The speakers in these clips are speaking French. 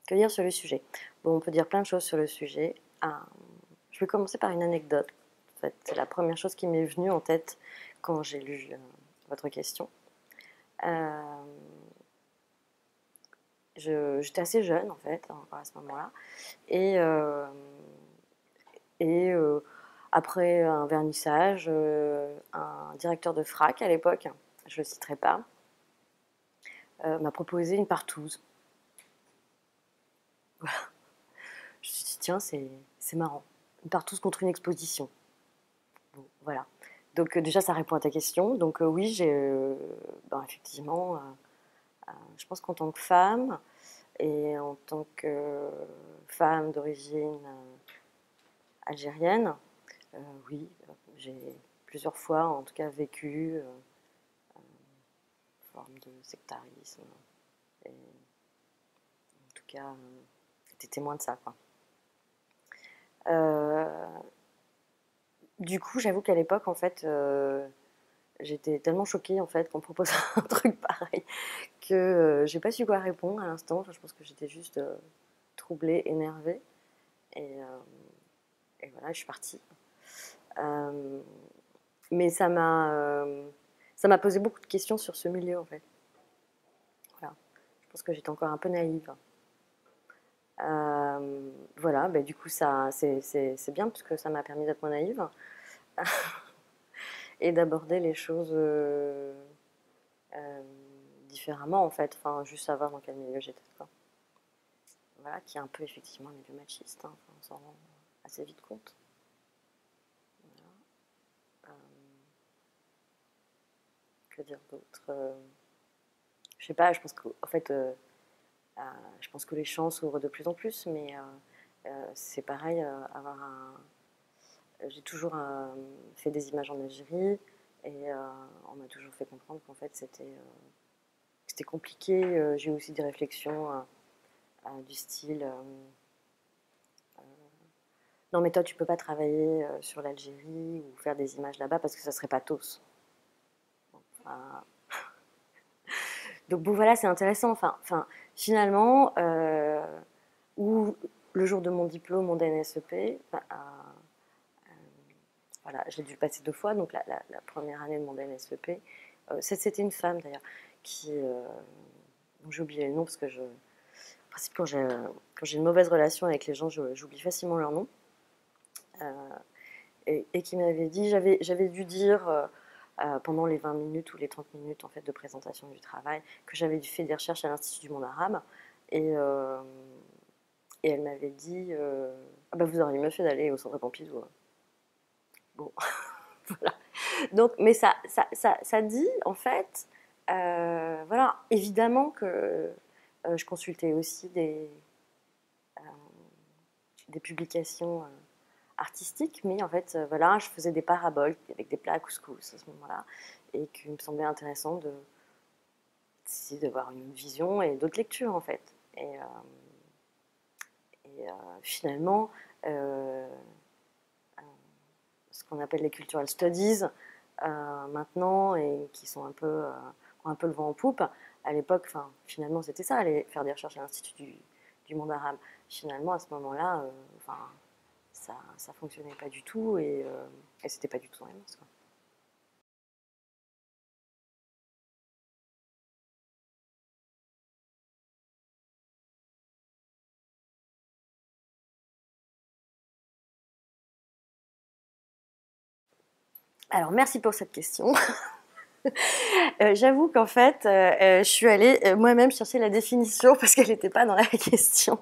Que dire sur le sujet? Bon, on peut dire plein de choses sur le sujet. Je vais commencer par une anecdote. En fait, c'est la première chose qui m'est venue en tête quand j'ai lu votre question. Euh, J'étais assez jeune en fait encore à ce moment-là, et, euh, et après un vernissage, un directeur de FRAC à l'époque, je le citerai pas, m'a proposé une partouze. Je me suis dit tiens, c'est marrant, une partouze contre une exposition. Bon, voilà. Donc déjà, ça répond à ta question. Donc oui, ben, effectivement, je pense qu'en tant que femme et en tant que femme d'origine algérienne, oui, j'ai plusieurs fois, en tout cas, vécu une forme de sectarisme. Et en tout cas, j'étais témoin de ça, quoi. Euh, du coup, j'avoue qu'à l'époque, en fait, j'étais tellement choquée en fait qu'on propose un truc pareil que j'ai pas su quoi répondre à l'instant. Enfin, je pense que j'étais juste troublée, énervée. Et, euh, et voilà, je suis partie. Euh, mais ça m'a posé beaucoup de questions sur ce milieu en fait. Voilà. Je pense que j'étais encore un peu naïve. Voilà, bah, du coup, c'est bien parce que ça m'a permis d'être moins naïve et d'aborder les choses euh, différemment en fait. Enfin, juste savoir dans quel milieu j'étais, quoi. Voilà, qui est un peu effectivement un milieu machiste, hein. Enfin, on s'en rend assez vite compte. Voilà. Euh, que dire d'autre? Je sais pas, je pense que, en fait, euh, je pense que les champs s'ouvrent de plus en plus, mais c'est pareil, avoir un... J'ai toujours fait des images en Algérie et on m'a toujours fait comprendre qu'en fait c'était compliqué. J'ai eu aussi des réflexions du style non mais toi tu peux pas travailler sur l'Algérie ou faire des images là-bas parce que ça serait pas tos. Enfin, donc bon voilà, c'est intéressant. Finalement, où le jour de mon diplôme, mon DNSEP, voilà, j'ai dû le passer 2 fois. Donc la première année de mon DNSEP, c'était une femme d'ailleurs qui, dont j'ai oublié le nom parce que en principe quand j'ai une mauvaise relation avec les gens, j'oublie facilement leur nom. Euh, et qui m'avait dit, j'avais dû dire pendant les 20 minutes ou les 30 minutes en fait, de présentation du travail que j'avais fait des recherches à l'Institut du monde arabe. Et, euh, et elle m'avait dit ah bah vous auriez mieux fait d'aller au centre Pompidou, hein. Bon, voilà. Donc, mais ça dit en fait, voilà, évidemment que je consultais aussi des publications artistique, mais en fait, voilà, je faisais des paraboles avec des plats à couscous à ce moment-là, et qu'il me semblait intéressant d'essayer d'avoir une vision et d'autres lectures, en fait. Et finalement, euh, ce qu'on appelle les cultural studies, maintenant, et qui sont ont un peu le vent en poupe, à l'époque, finalement, c'était ça, aller faire des recherches à l'Institut du monde arabe. Finalement, à ce moment-là, ça fonctionnait pas du tout et c'était pas du tout dans les mœurs, quoi. Alors merci pour cette question. J'avoue qu'en fait, je suis allée moi-même chercher la définition parce qu'elle n'était pas dans la question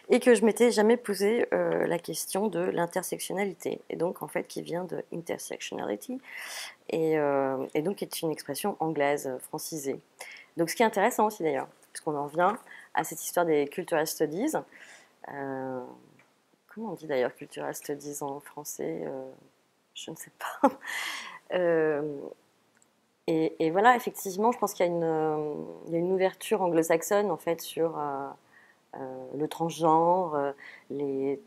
et que je m'étais jamais posé la question de l'intersectionnalité et donc en fait qui vient de intersectionality et donc est une expression anglaise francisée. Donc ce qui est intéressant aussi d'ailleurs, puisqu'on en vient à cette histoire des cultural studies. Euh, Comment on dit d'ailleurs cultural studies en français? Je ne sais pas. Euh, et voilà, effectivement, je pense qu'il y a il y a une ouverture anglo-saxonne en fait sur le transgenre, les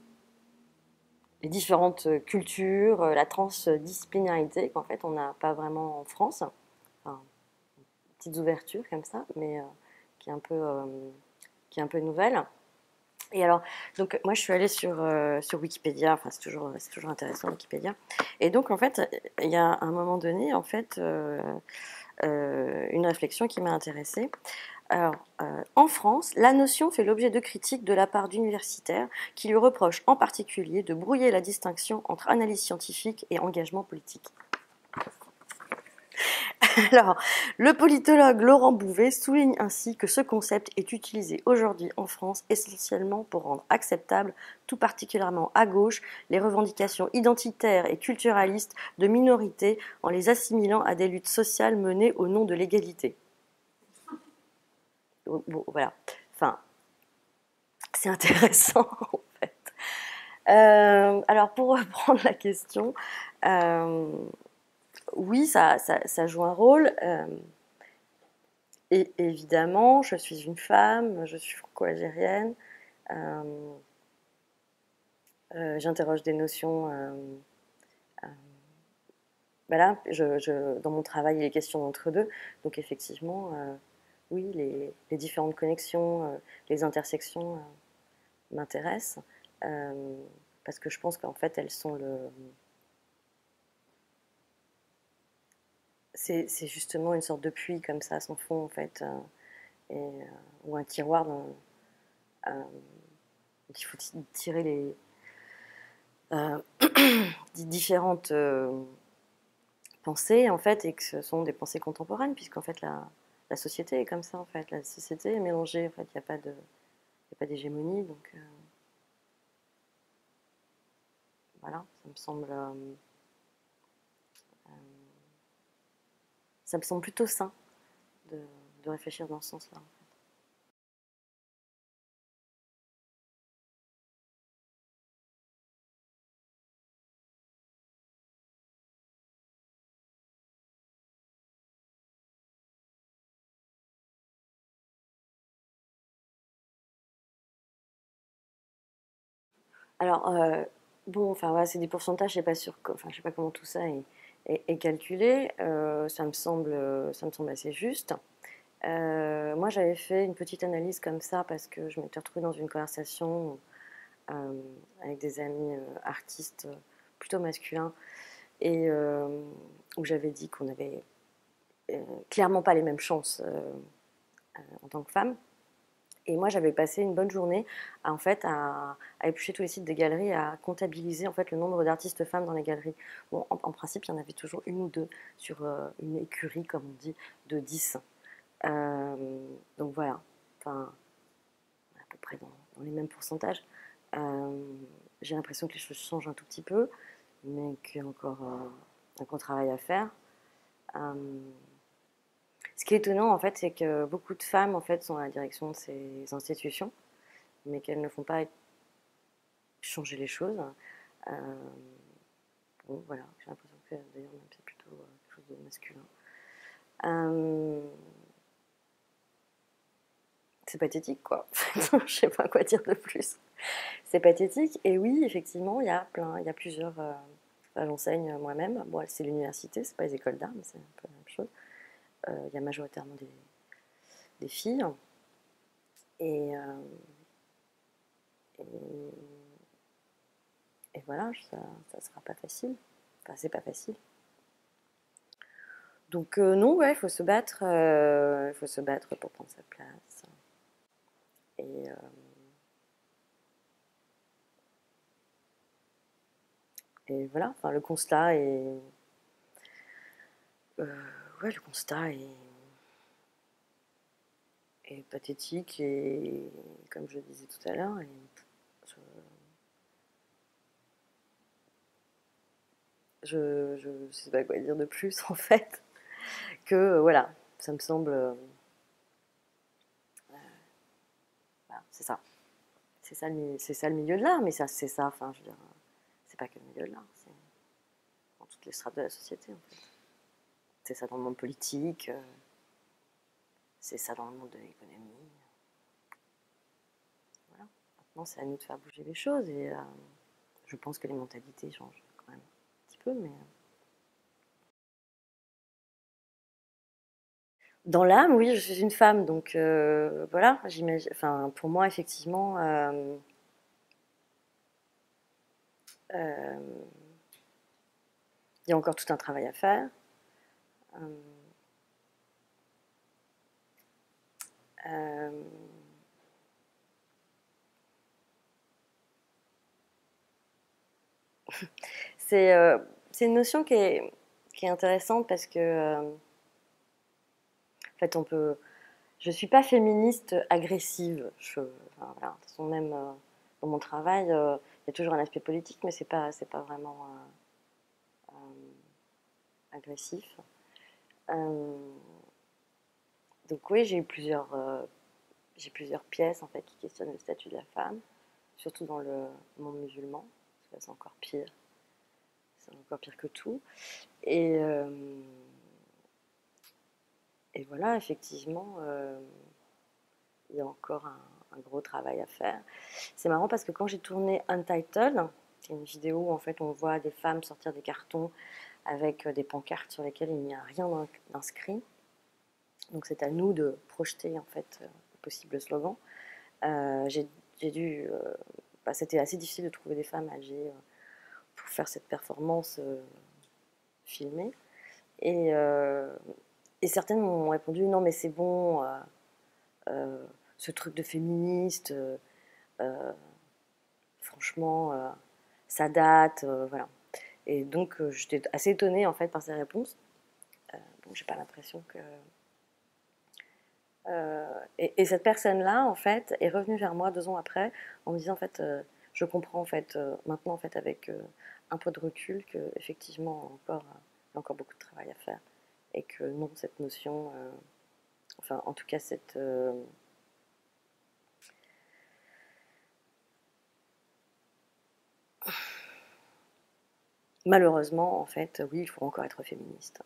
différentes cultures, la transdisciplinarité qu'en fait on n'a pas vraiment en France. Enfin, petites ouvertures comme ça, mais qui est un peu nouvelle. Et alors, donc moi je suis allée sur Wikipédia, enfin c'est toujours intéressant Wikipédia. Et donc en fait, il y a un moment donné, en fait, une réflexion qui m'a intéressée. Alors, en France, la notion fait l'objet de critiques de la part d'universitaires qui lui reprochent en particulier de brouiller la distinction entre analyse scientifique et engagement politique. Alors, le politologue Laurent Bouvet souligne ainsi que ce concept est utilisé aujourd'hui en France essentiellement pour rendre acceptable, tout particulièrement à gauche, les revendications identitaires et culturalistes de minorités en les assimilant à des luttes sociales menées au nom de l'égalité. Bon, voilà. Enfin, c'est intéressant en fait. Alors, pour reprendre la question, oui, ça joue un rôle. Et évidemment, je suis une femme, je suis franco-algérienne, euh, j'interroge des notions. Voilà, dans mon travail, il est question d'entre-deux. Donc effectivement, oui, les différentes connexions, les intersections m'intéressent. euh, Parce que je pense qu'en fait, elles sont c'est justement une sorte de puits comme ça, sans fond, en fait, ou un tiroir euh, il faut tirer euh, différentes pensées, en fait, et que ce sont des pensées contemporaines, puisqu'en fait, la société est comme ça, en fait. La société est mélangée, en fait, il n'y a pas d'hégémonie, donc voilà, ça me semble plutôt sain de, de réfléchir dans ce sens-là. Alors, bon, enfin, voilà, c'est des pourcentages, je sais pas enfin, je sais pas comment tout ça est calculé. Ça me semble assez juste. Moi, j'avais fait une petite analyse comme ça parce que je m'étais retrouvée dans une conversation euh, avec des amis artistes plutôt masculins et où j'avais dit qu'on avait clairement pas les mêmes chances en tant que femme. Et moi, j'avais passé une bonne journée en fait, à éplucher tous les sites des galeries, à comptabiliser en fait, le nombre d'artistes femmes dans les galeries. Bon, en principe, il y en avait toujours une ou deux sur une écurie, comme on dit, de 10. Donc voilà, enfin, à peu près dans les mêmes pourcentages. Euh, j'ai l'impression que les choses changent un tout petit peu, mais qu'il y a encore un gros travail à faire. Euh, Ce qui est étonnant, en fait, c'est que beaucoup de femmes, en fait, sont à la direction de ces institutions, mais qu'elles ne font pas changer les choses. Euh, bon, voilà, j'ai l'impression que d'ailleurs, même c'est plutôt quelque chose de masculin. Euh, c'est pathétique, quoi. Je sais pas quoi dire de plus. C'est pathétique. Et oui, effectivement, il y a plusieurs. J'enseigne moi-même. Bon, c'est l'université, c'est pas les écoles d'art, mais c'est un peu la même chose. Il y a majoritairement des filles. Et, et, et voilà, ça sera pas facile. Enfin, c'est pas facile. Donc non, ouais, il faut se battre pour prendre sa place. Et, et voilà, enfin, ouais, le constat est pathétique et comme je disais tout à l'heure, je sais pas quoi dire de plus en fait, que voilà, ça me semble, voilà, c'est ça. C'est ça le milieu de l'art, mais ça, c'est ça, enfin, je veux dire, c'est pas que le milieu de l'art, c'est dans toutes les strates de la société, en fait. C'est ça dans le monde politique, c'est ça dans le monde de l'économie. Voilà. Maintenant, c'est à nous de faire bouger les choses et je pense que les mentalités changent quand même un petit peu, mais Dans l'âme, oui, je suis une femme, donc voilà, j'imagine. Enfin, pour moi, effectivement, euh, il y a encore tout un travail à faire. Euh, euh, c'est c'est une notion qui est intéressante parce que, en fait, on peut. Je suis pas féministe agressive. Enfin, voilà. De toute façon, même dans mon travail, il y a toujours un aspect politique, mais c'est pas vraiment agressif. Euh, donc oui, j'ai plusieurs pièces en fait qui questionnent le statut de la femme, surtout dans le monde musulman, parce que là, c'est encore pire que tout. Et, euh, et voilà, effectivement, il y a encore un gros travail à faire. C'est marrant parce que quand j'ai tourné Untitled, c'est une vidéo où en fait on voit des femmes sortir des cartons avec des pancartes sur lesquelles il n'y a rien d'inscrit. Donc c'est à nous de projeter en fait le possible slogan. J'ai dû, bah, c'était assez difficile de trouver des femmes âgées pour faire cette performance filmée. Et, euh, et certaines m'ont répondu non mais c'est bon, ce truc de féministe, euh, franchement, ça date, voilà. Et donc j'étais assez étonnée en fait par ces réponses. Donc j'ai pas l'impression que. Et cette personne-là, en fait, est revenue vers moi 2 ans après en me disant en fait, je comprends en fait maintenant en fait avec un peu de recul que effectivement encore, il y a encore beaucoup de travail à faire et que non cette notion, enfin en tout cas cette malheureusement en fait oui il faut encore être féministe.